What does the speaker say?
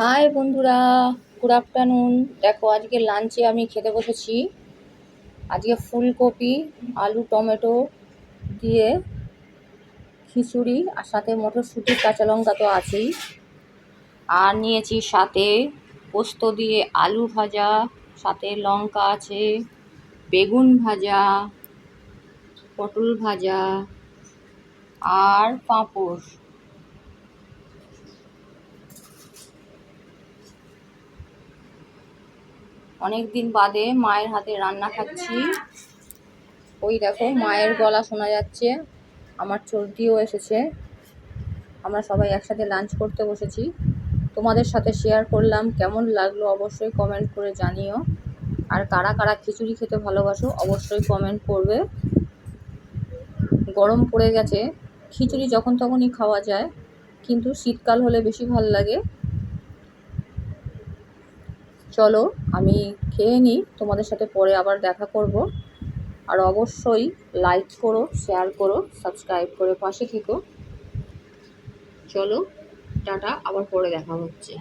High বন্ধুরা, good afternoon. দেখো আজকে লাঞ্চে আমি খেতে বসেছি। আজকে ফুলকপি, আলু, টমেটো দিয়ে খিচুড়ি, আর সাথে মটরশুঁটি, কাঁচা লঙ্কা তো আছেই। আর নিয়েছি সাথে পোস্ত দিয়ে আলু ভাজা, সাথে লঙ্কা আছে, বেগুন ভাজা, পটল ভাজা আর পাঁপড়। অনেক দিন বাদে মায়ের হাতে রান্না খাচ্ছি। ওই দেখো মায়ের গলা শোনা যাচ্ছে, আমার চর্দিও এসেছে। আমরা সবাই একসাথে লাঞ্চ করতে বসেছি। তোমাদের সাথে শেয়ার করলাম, কেমন লাগলো অবশ্যই কমেন্ট করে জানিও। আর কারা কারা খিচুড়ি খেতে ভালোবাসো অবশ্যই কমেন্ট করবে। গরম পড়ে গেছে, খিচুড়ি যখন তখনই খাওয়া যায়, কিন্তু শীতকাল হলে বেশি ভাল লাগে। চলো আমি খেয়ে নিই, তোমাদের সাথে পরে আবার দেখা করব। আর অবশ্যই লাইক করো, শেয়ার করো, সাবস্ক্রাইব করে পাশে থেকো। চলো টাটা, আবার পরে দেখা হচ্ছে।